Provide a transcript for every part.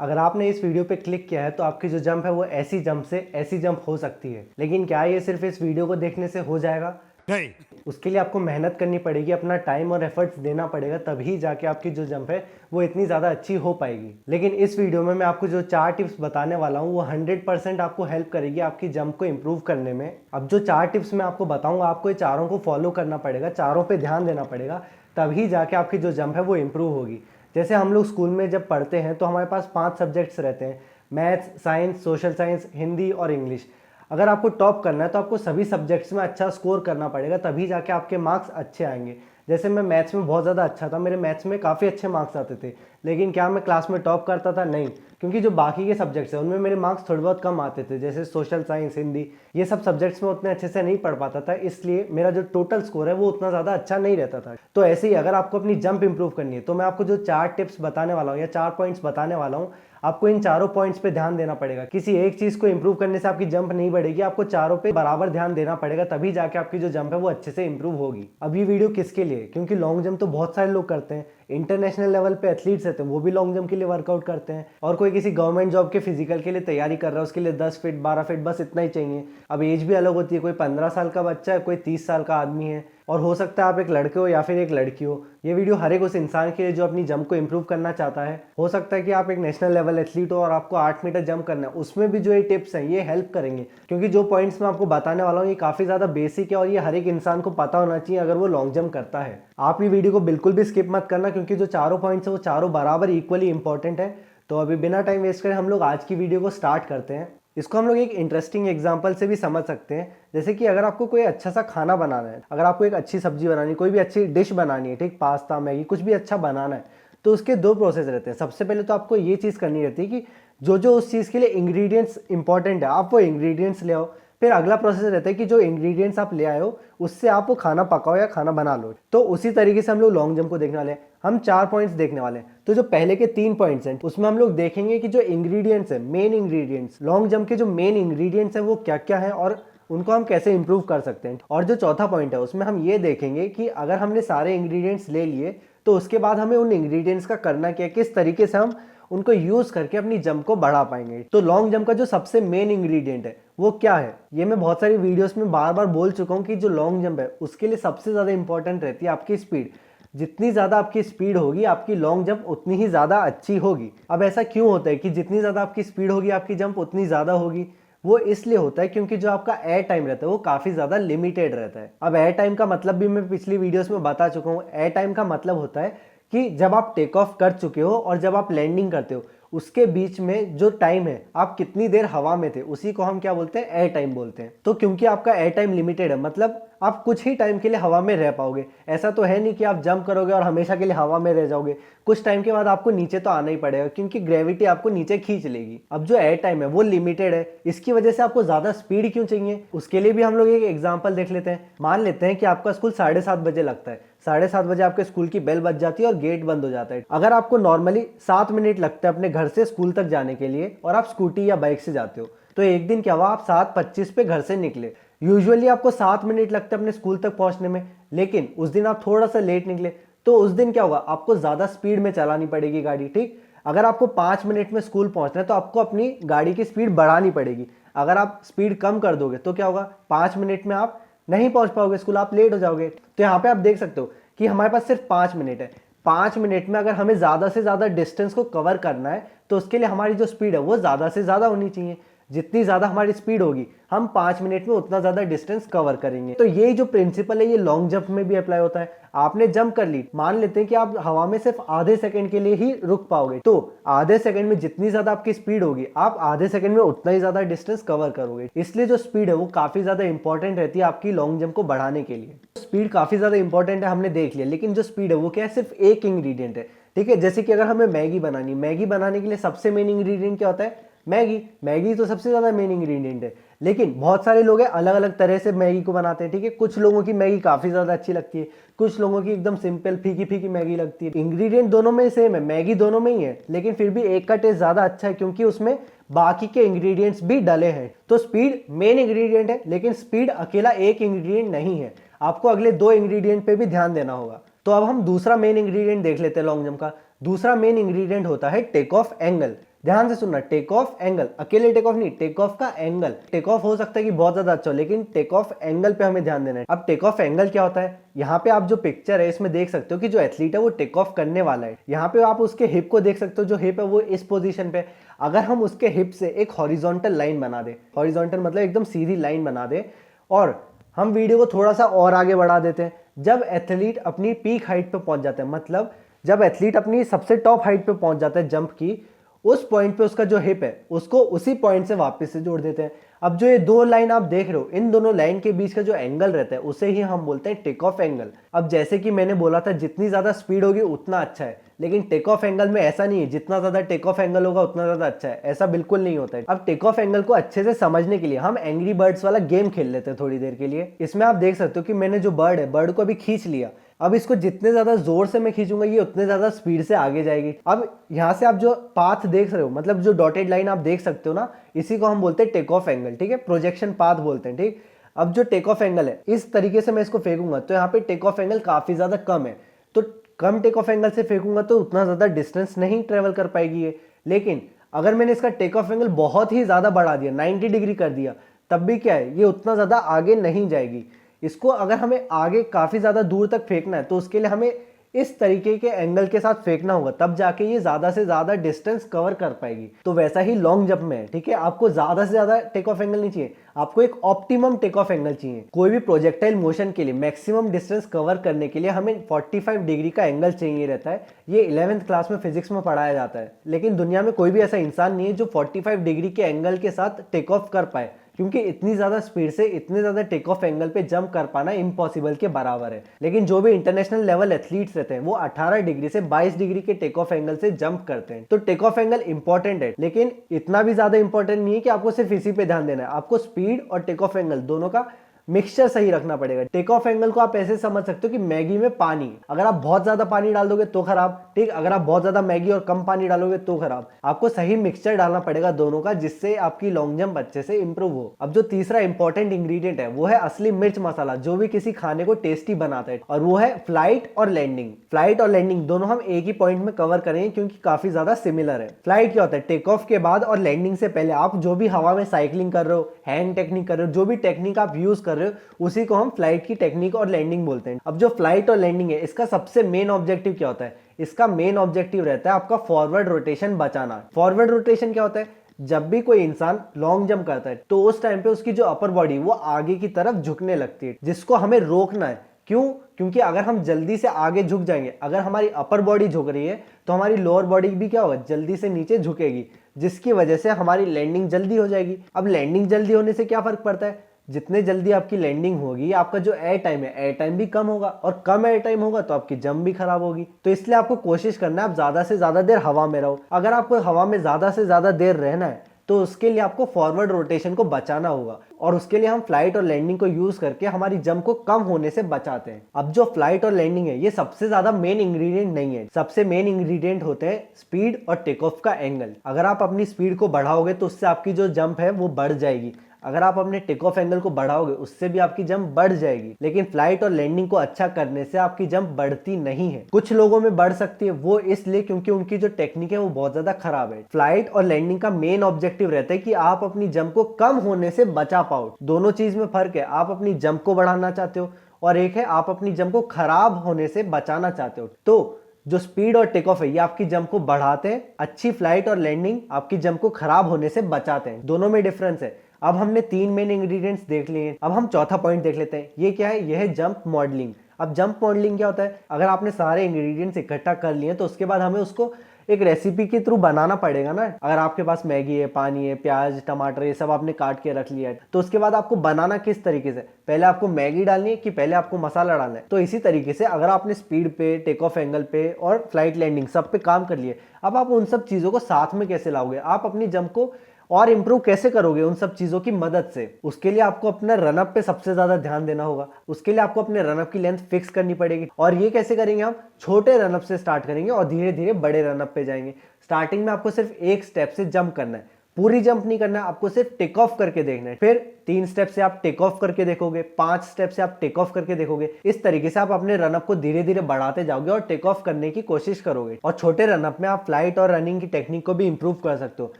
अगर आपने इस वीडियो पे क्लिक किया है तो आपकी जो जंप है वो ऐसी जंप से ऐसी जंप हो सकती है। लेकिन क्या ये सिर्फ इस वीडियो को देखने से हो जाएगा? नहीं। उसके लिए आपको मेहनत करनी पड़ेगी, अपना टाइम और एफर्ट्स देना पड़ेगा, तभी जाके आपकी जो जंप है वो इतनी ज़्यादा अच्छी हो पाएगी। लेकिन इस वीडियो में मैं आपको जो 4 टिप्स बताने वाला हूँ वो 100% आपको हेल्प करेगी आपकी जंप को इम्प्रूव करने में। अब जो 4 टिप्स मैं आपको बताऊँगा, आपको ये चारों को फॉलो करना पड़ेगा, चारों पे ध्यान देना पड़ेगा, तभी जाके आपकी जो जंप है वो इम्प्रूव होगी। जैसे हम लोग स्कूल में जब पढ़ते हैं तो हमारे पास 5 सब्जेक्ट्स रहते हैं: maths, science, social science, Hindi और इंग्लिश। अगर आपको टॉप करना है तो आपको सभी सब्जेक्ट्स में अच्छा स्कोर करना पड़ेगा, तभी जाके आपके मार्क्स अच्छे आएंगे। जैसे मैं मैथ्स में बहुत ज़्यादा अच्छा था, मेरे मैथ्स में काफ़ी अच्छे मार्क्स आते थे, लेकिन क्या मैं क्लास में टॉप करता था? नहीं, क्योंकि जो बाकी के सब्जेक्ट्स हैं उनमें मेरे मार्क्स थोड़े बहुत कम आते थे। जैसे सोशल साइंस, हिंदी, ये सब सब्जेक्ट्स में उतने अच्छे से नहीं पढ़ पाता था, इसलिए मेरा जो टोटल स्कोर है वो उतना ज़्यादा अच्छा नहीं रहता था। तो ऐसे ही अगर आपको अपनी जंप इंप्रूव करनी है तो मैं आपको जो 4 टिप्स बताने वाला हूँ या 4 पॉइंट्स बताने वाला हूँ, आपको इन चारों पॉइंट्स पे ध्यान देना पड़ेगा। किसी एक चीज़ को इंप्रूव करने से आपकी जंप नहीं बढ़ेगी, आपको चारों पे बराबर ध्यान देना पड़ेगा, तभी जाके आपकी जो जंप है वो अच्छे से इंप्रूव होगी। अब ये वीडियो किसके लिए? क्योंकि लॉन्ग जंप तो बहुत सारे लोग करते हैं, इंटरनेशनल लेवल पे एथलीट्स रहते हैं, वो भी लॉन्ग जंप के लिए वर्कआउट करते हैं, और कोई किसी गवर्नमेंट जॉब के फिजिकल के लिए तैयारी कर रहा है, उसके लिए 10 फीट 12 फीट बस इतना ही चाहिए। अब एज भी अलग होती है, कोई 15 साल का बच्चा है, कोई 30 साल का आदमी है, और हो सकता है आप एक लड़के हो या फिर एक लड़की हो। ये वीडियो हर एक उस इंसान के लिए जो अपनी जंप को इंप्रूव करना चाहता है। हो सकता है कि आप एक नेशनल लेवल एथलीट हो और आपको 8 मीटर जंप करना है, उसमें भी जो ये टिप्स हैं ये हेल्प करेंगे, क्योंकि जो पॉइंट्स मैं आपको बताने वाला हूँ ये काफ़ी ज़्यादा बेसिक है और ये हर एक इंसान को पता होना चाहिए अगर वो लॉन्ग जंप करता है। आप ये वीडियो को बिल्कुल भी स्किप मत करना, क्योंकि जो चारों पॉइंट्स है वो चारों बराबर इक्वली इंपॉर्टेंट है। तो अभी बिना टाइम वेस्ट करे हम लोग आज की वीडियो को स्टार्ट करते हैं। इसको हम लोग एक इंटरेस्टिंग एग्जांपल से भी समझ सकते हैं। जैसे कि अगर आपको कोई अच्छा सा खाना बनाना है, अगर आपको एक अच्छी सब्जी बनानी है, कोई भी अच्छी डिश बनानी है, ठीक, पास्ता, मैगी, कुछ भी अच्छा बनाना है, तो उसके 2 प्रोसेस रहते हैं। सबसे पहले तो आपको ये चीज़ करनी रहती है कि जो जो उस चीज़ के लिए इंग्रेडिएंट्स इंपॉर्टेंट है, आप वो इंग्रेडिएंट्स ले आओ। फिर अगला प्रोसेस रहता है कि जो इंग्रेडिएंट्स आप ले आए हो उससे आप वो खाना पकाओ या खाना बना लो। तो उसी तरीके से हम लोग लॉन्ग जंप को देखने वाले हैं। हम 4 पॉइंट्स देखने वाले हैं। तो जो पहले के 3 पॉइंट्स हैं उसमें हम लोग देखेंगे कि जो इंग्रेडिएंट्स है, मेन इंग्रेडिएंट्स, लॉन्ग जंप के जो मेन इंग्रेडिएंट्स हैं वो क्या क्या है और उनको हम कैसे इंप्रूव कर सकते हैं। और जो चौथा पॉइंट है उसमें हम ये देखेंगे कि अगर हमने सारे इंग्रेडिएंट्स ले लिए तो उसके बाद हमें उन इंग्रेडिएंट्स का करना क्या है, किस तरीके से हम उनको यूज करके अपनी जंप को बढ़ा पाएंगे। तो लॉन्ग जंप का जो सबसे मेन इंग्रेडिएंट है वो क्या है, ये मैं बहुत सारी वीडियोस में बार बार बोल चुका हूँ कि जो लॉन्ग जंप है उसके लिए सबसे ज्यादा इंपॉर्टेंट रहती है आपकी स्पीड। जितनी ज्यादा आपकी स्पीड होगी आपकी लॉन्ग जंप उतनी ही ज्यादा अच्छी होगी। अब ऐसा क्यों होता है कि जितनी ज्यादा आपकी स्पीड होगी आपकी जंप उतनी ज्यादा होगी? वो इसलिए होता है क्योंकि जो आपका एयर टाइम रहता है वो काफी ज्यादा लिमिटेड रहता है। अब एयर टाइम का मतलब भी मैं पिछली वीडियोस में बता चुका हूँ। एयर टाइम का मतलब होता है कि जब आप टेक ऑफ कर चुके हो और जब आप लैंडिंग करते हो उसके बीच में जो टाइम है, आप कितनी देर हवा में थे, उसी को हम क्या बोलते हैं? एयर टाइम बोलते हैं। तो क्योंकि आपका एयर टाइम लिमिटेड है, मतलब आप कुछ ही टाइम के लिए हवा में रह पाओगे। ऐसा तो है नहीं कि आप जंप करोगे और हमेशा के लिए हवा में रह जाओगे। कुछ टाइम के बाद आपको नीचे तो आना ही पड़ेगा, क्योंकि ग्रेविटी आपको नीचे खींच लेगी। अब जो एयर टाइम है वो लिमिटेड है, इसकी वजह से आपको ज्यादा स्पीड क्यों चाहिए, उसके लिए भी हम लोग एक एग्जाम्पल देख लेते हैं। मान लेते हैं कि आपका स्कूल 7:30 बजे लगता है। 7:30 बजे आपके स्कूल की बेल बज जाती है और गेट बंद हो जाता है। अगर आपको नॉर्मली 7 मिनट लगता है अपने घर से स्कूल तक जाने के लिए और आप स्कूटी या बाइक से जाते हो, तो एक दिन क्या हुआ, आप 7:25 पे घर से निकले। यूजुअली आपको 7 मिनट लगते हैं अपने स्कूल तक पहुंचने में, लेकिन उस दिन आप थोड़ा सा लेट निकले, तो उस दिन क्या होगा, आपको ज्यादा स्पीड में चलानी पड़ेगी गाड़ी। ठीक, अगर आपको 5 मिनट में स्कूल पहुंचना है तो आपको अपनी गाड़ी की स्पीड बढ़ानी पड़ेगी। अगर आप स्पीड कम कर दोगे तो क्या होगा, 5 मिनट में आप नहीं पहुंच पाओगे स्कूल, आप लेट हो जाओगे। तो यहाँ पे आप देख सकते हो कि हमारे पास सिर्फ 5 मिनट है। 5 मिनट में अगर हमें ज्यादा से ज्यादा डिस्टेंस को कवर करना है तो उसके लिए हमारी जो स्पीड है वो ज्यादा से ज्यादा होनी चाहिए। जितनी ज्यादा हमारी स्पीड होगी हम 5 मिनट में उतना ज्यादा डिस्टेंस कवर करेंगे। तो ये जो प्रिंसिपल है ये लॉन्ग जंप में भी अप्लाई होता है। आपने जंप कर ली, मान लेते हैं कि आप हवा में सिर्फ आधे सेकंड के लिए ही रुक पाओगे, तो आधे सेकंड में जितनी ज्यादा आपकी स्पीड होगी आप आधे सेकंड में उतना ही ज्यादा डिस्टेंस कवर करोगे। इसलिए जो स्पीड है वो काफी ज्यादा इंपॉर्टेंट रहती है आपकी लॉन्ग जंप को बढ़ाने के लिए। स्पीड काफी ज्यादा इंपॉर्टेंट है, हमने देख लिया, लेकिन जो स्पीड है वो क्या है, सिर्फ एक इंग्रेडिएंट है। ठीक है, जैसे कि अगर हमें मैगी बनानी, मैगी बनाने के लिए सबसे मेन इंग्रेडिएंट क्या होता है? मैगी। मैगी तो सबसे ज्यादा मेन इंग्रेडिएंट है, लेकिन बहुत सारे लोग हैं अलग अलग तरह से मैगी को बनाते हैं। ठीक है, कुछ लोगों की मैगी काफी ज्यादा अच्छी लगती है, कुछ लोगों की एकदम सिंपल फीकी फीकी मैगी लगती है। इंग्रेडिएंट दोनों में सेम है, मैगी दोनों में ही है, लेकिन फिर भी एक का टेस्ट ज्यादा अच्छा है क्योंकि उसमें बाकी के इंग्रेडिएंट्स भी डले हैं। तो स्पीड मेन इंग्रेडिएंट है, लेकिन स्पीड अकेला एक इंग्रेडिएंट नहीं है, आपको अगले 2 इंग्रेडिएंट पे भी ध्यान देना होगा। तो अब हम दूसरा मेन इंग्रेडिएंट देख लेते हैं लॉन्ग जंप का। दूसरा मेन इंग्रेडिएंट होता है टेक ऑफ एंगल। ध्यान से सुनना, टेक ऑफ एंगल, अकेले टेक ऑफ नहीं, टेक ऑफ का एंगल। टेक ऑफ हो सकता है कि बहुत ज्यादा अच्छा हो, लेकिन टेक ऑफ एंगल पे हमें ध्यान देना है। अब टेक ऑफ एंगल क्या होता है, यहाँ पे आप जो पिक्चर है इसमें देख सकते हो कि जो एथलीट है वो टेक ऑफ करने वाला है। यहाँ पे आप उसके हिप को देख सकते हो, जो हिप है वो इस पोजीशन पे। अगर हम उसके हिप से एक हॉरिजॉन्टल लाइन बना दे, हॉरिजॉन्टल मतलब एकदम सीधी लाइन बना दे, और हम वीडियो को थोड़ा सा और आगे बढ़ा देते हैं, जब एथलीट अपनी पीक हाइट पे पहुंच जाता है, मतलब जब एथलीट अपनी सबसे टॉप हाइट पे पहुंच जाता है जंप की, उस पॉइंट पे उसका जो हिप है उसको उसी पॉइंट से वापस से जोड़ देते हैं। अब जो ये दो लाइन आप देख रहे हो, इन दोनों लाइन के बीच का जो एंगल रहता है उसे ही हम बोलते हैं टेक ऑफ एंगल। अब जैसे कि मैंने बोला था जितनी ज्यादा स्पीड होगी उतना अच्छा है, लेकिन टेक ऑफ एंगल में ऐसा नहीं है, जितना ज्यादा टेक ऑफ एंगल होगा उतना ज्यादा अच्छा है, ऐसा बिल्कुल नहीं होता है। अब टेक ऑफ एंगल को अच्छे से समझने के लिए हम एंग्री बर्ड्स वाला गेम खेल लेते हैं थोड़ी देर के लिए। इसमें आप देख सकते हो कि मैंने जो बर्ड है, बर्ड को अभी खींच लिया। अब इसको जितने ज्यादा जोर से मैं खींचूंगा ये उतने ज्यादा स्पीड से आगे जाएगी। अब यहाँ से आप जो पाथ देख रहे हो, मतलब जो डॉटेड लाइन आप देख सकते हो ना, इसी को हम बोलते हैं टेक ऑफ एंगल, ठीक है, प्रोजेक्शन पाथ बोलते हैं, ठीक। अब जो टेक ऑफ एंगल है, इस तरीके से मैं इसको फेंकूंगा तो यहाँ पे टेक ऑफ एंगल काफी ज्यादा कम है, तो कम टेक ऑफ एंगल से फेंकूंगा तो उतना ज्यादा डिस्टेंस नहीं ट्रेवल कर पाएगी ये। लेकिन अगर मैंने इसका टेक ऑफ एंगल बहुत ही ज्यादा बढ़ा दिया, 90 डिग्री कर दिया, तब भी क्या है, ये उतना ज्यादा आगे नहीं जाएगी। इसको अगर हमें आगे काफी ज्यादा दूर तक फेंकना है तो उसके लिए हमें इस तरीके के एंगल के साथ फेंकना होगा, तब जाके ये ज्यादा से ज्यादा डिस्टेंस कवर कर पाएगी। तो वैसा ही लॉन्ग जंप में है, ठीक है, आपको ज्यादा से ज्यादा टेक ऑफ एंगल नहीं चाहिए, आपको एक ऑप्टिमम टेक ऑफ एंगल चाहिए। कोई भी प्रोजेक्टाइल मोशन के लिए मैक्सिमम डिस्टेंस कवर करने के लिए हमें 45 डिग्री का एंगल चाहिए रहता है। ये 11th क्लास में फिजिक्स में पढ़ाया जाता है, लेकिन दुनिया में कोई भी ऐसा इंसान नहीं है जो 45 डिग्री के एंगल के साथ टेक ऑफ कर पाए, क्योंकि इतनी ज्यादा स्पीड से इतने ज्यादा टेक ऑफ एंगल पे जंप कर पाना इम्पॉसिबल के बराबर है। लेकिन जो भी इंटरनेशनल लेवल एथलीट्स रहते हैं वो 18 डिग्री से 22 डिग्री के टेक ऑफ एंगल से जंप करते हैं। तो टेक ऑफ एंगल इंपॉर्टेंट है, लेकिन इतना भी ज्यादा इंपॉर्टेंट नहीं है कि आपको सिर्फ इसी पे ध्यान देना है। आपको स्पीड और टेक ऑफ एंगल दोनों का मिक्सचर सही रखना पड़ेगा। टेक ऑफ एंगल को आप ऐसे समझ सकते हो कि मैगी में पानी, अगर आप बहुत ज्यादा पानी डाल दोगे तो खराब, ठीक, अगर आप बहुत ज्यादा मैगी और कम पानी डालोगे तो खराब। आपको सही मिक्सचर डालना पड़ेगा दोनों का, जिससे आपकी लॉन्ग जंप अच्छे से इंप्रूव हो। अब जो तीसरा इंपॉर्टेंट इंग्रेडिएंट है वो है असली मिर्च मसाला, जो भी किसी खाने को टेस्टी बनाता है, और वो है फ्लाइट और लैंडिंग। फ्लाइट और लैंडिंग दोनों हम एक ही पॉइंट में कवर करेंगे क्योंकि काफी ज्यादा सिमिलर है। फ्लाइट क्या होता है, टेक ऑफ के बाद और लैंडिंग से पहले आप जो भी हवा में साइकिलिंग कर रहे हो, हैंड टेक्निक कर रहे हो, जो भी टेक्निक आप यूज कर रहे हो उसी हम फ्लाइट की टेक्निक और लैंडिंग बोलते हैं। अब जो फ्लाइट और लैंडिंग है, इसका सबसे मेन ऑब्जेक्टिव क्या होता है, इसका मेन ऑब्जेक्टिव रहता है आपका फॉरवर्ड रोटेशन बचाना। फॉरवर्ड रोटेशन क्या होता है, जब भी कोई इंसान लॉन्ग जंप करता है तो उस टाइम पे उसकी जो अपर बॉडी वो आगे की तरफ झुकने लगती है, जिसको हमें रोकना है। क्यों? क्योंकि अगर हम जल्दी से आगे झुक जाएंगे, अगर हमारी अपर बॉडी झुक रही है तो हमारी लोअर बॉडी भी क्या होगा, जल्दी से नीचे झुकेगी, जिसकी वजह से हमारी लैंडिंग जल्दी हो जाएगी। अब लैंडिंग जल्दी होने से क्या फर्क पड़ता है, जितने जल्दी आपकी लैंडिंग होगी आपका जो एयर टाइम है, एयर टाइम भी कम होगा, और कम एयर टाइम होगा तो आपकी जंप भी खराब होगी। तो इसलिए आपको कोशिश करना है आप ज्यादा से ज्यादा देर हवा में रहो। अगर आपको हवा में ज्यादा से ज्यादा देर रहना है तो उसके लिए आपको फॉरवर्ड रोटेशन को बचाना होगा, और उसके लिए हम फ्लाइट और लैंडिंग को यूज करके हमारी जंप को कम होने से बचाते हैं। अब जो फ्लाइट और लैंडिंग है ये सबसे ज्यादा मेन इंग्रेडिएंट नहीं है, सबसे मेन इंग्रेडिएंट होते हैं स्पीड और टेक ऑफ का एंगल। अगर आप अपनी स्पीड को बढ़ाओगे तो उससे आपकी जो जंप है वो बढ़ जाएगी, अगर आप अपने टेक ऑफ एंगल को बढ़ाओगे उससे भी आपकी जंप बढ़ जाएगी। लेकिन फ्लाइट और लैंडिंग को अच्छा करने से आपकी जंप बढ़ती नहीं है। कुछ लोगों में बढ़ सकती है, वो इसलिए क्योंकि उनकी जो टेक्निक है वो बहुत ज्यादा खराब है। फ्लाइट और लैंडिंग का मेन ऑब्जेक्टिव रहता है कि आप अपनी जंप को कम होने से बचा पाओ। दोनों चीज में फर्क है, आप अपनी जंप को बढ़ाना चाहते हो और एक है आप अपनी जंप को खराब होने से बचाना चाहते हो। तो जो स्पीड और टेक ऑफ है ये आपकी जंप को बढ़ाते हैं, अच्छी फ्लाइट और लैंडिंग आपकी जंप को खराब होने से बचाते हैं। दोनों में डिफरेंस है। अब हमने 3 मेन इंग्रेडिएंट्स देख लिए, अब हम चौथा पॉइंट देख लेते हैं। ये क्या है, यह है जंप मॉडलिंग। अब जंप मॉडलिंग क्या होता है, अगर आपने सारे इंग्रेडिएंट्स इकट्ठा कर लिए तो उसके बाद हमें उसको एक रेसिपी के थ्रू बनाना पड़ेगा ना। अगर आपके पास मैगी है, पानी है, प्याज, टमाटर, ये सब आपने काट के रख लिया है, तो उसके बाद आपको बनाना किस तरीके से, पहले आपको मैगी डालनी है कि पहले आपको मसाला डालना है। तो इसी तरीके से अगर आपने स्पीड पे, टेक ऑफ एंगल पे और फ्लाइट लैंडिंग सब पे काम कर लिए, अब आप उन सब चीजों को साथ में कैसे लाओगे, आप अपनी जंप को और इंप्रूव कैसे करोगे उन सब चीजों की मदद से। उसके लिए आपको अपना रनअप पे सबसे ज्यादा ध्यान देना होगा। उसके लिए आपको अपने रनअप की लेंथ फिक्स करनी पड़ेगी, और ये कैसे करेंगे, हम छोटे रनअप से स्टार्ट करेंगे और धीरे धीरे बड़े रनअप पे जाएंगे। स्टार्टिंग में आपको सिर्फ एक स्टेप से जंप करना है, पूरी जंप नहीं करना है, आपको सिर्फ टेक ऑफ करके देखना है। फिर 3 स्टेप से आप टेक ऑफ करके देखोगे, 5 स्टेप से आप टेक ऑफ करके देखोगे। इस तरीके से आप अपने रनअप को धीरे धीरे बढ़ाते जाओगे और टेक ऑफ करने की कोशिश करोगे। और छोटे रनअप में आप फ्लाइट और रनिंग की टेक्निक को भी इंप्रूव कर सकते हो।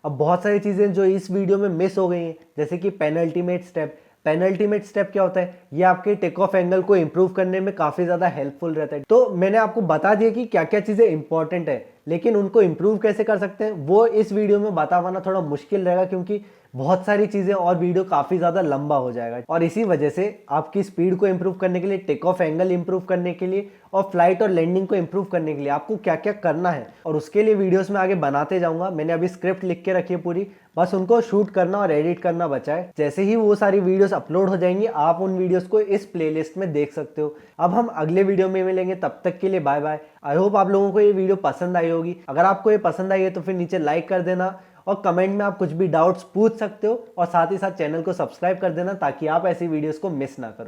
अब बहुत सारी चीजें जो इस वीडियो में मिस हो गई हैं, जैसे कि पेनल्टीमेट स्टेप। पेनल्टीमेट स्टेप क्या होता है? ये आपके टेक ऑफ एंगल को इंप्रूव करने में काफी ज्यादा हेल्पफुल रहता है। तो मैंने आपको बता दिया कि क्या क्या चीजें इंपॉर्टेंट है, लेकिन उनको इंप्रूव कैसे कर सकते हैं वो इस वीडियो में बता पाना थोड़ा मुश्किल रहेगा, क्योंकि बहुत सारी चीजें और वीडियो काफी ज्यादा लंबा हो जाएगा। और इसी वजह से आपकी स्पीड को इंप्रूव करने के लिए, टेक ऑफ एंगल इंप्रूव करने के लिए और फ्लाइट और लैंडिंग को इंप्रूव करने के लिए आपको क्या क्या करना है, और उसके लिए वीडियोस में आगे बनाते जाऊंगा। मैंने अभी स्क्रिप्ट लिख के रखी है पूरी, बस उनको शूट करना और एडिट करना बचा है। जैसे ही वो सारी वीडियोस अपलोड हो जाएंगी, आप उन वीडियोस को इस प्लेलिस्ट में देख सकते हो। अब हम अगले वीडियो में मिलेंगे, तब तक के लिए बाय बाय। आई होप आप लोगों को ये वीडियो पसंद आई होगी। अगर आपको ये पसंद आई है तो फिर नीचे लाइक कर देना, और कमेंट में आप कुछ भी डाउट्स पूछ सकते हो, और साथ ही साथ चैनल को सब्सक्राइब कर देना ताकि आप ऐसी वीडियोस को मिस ना करो।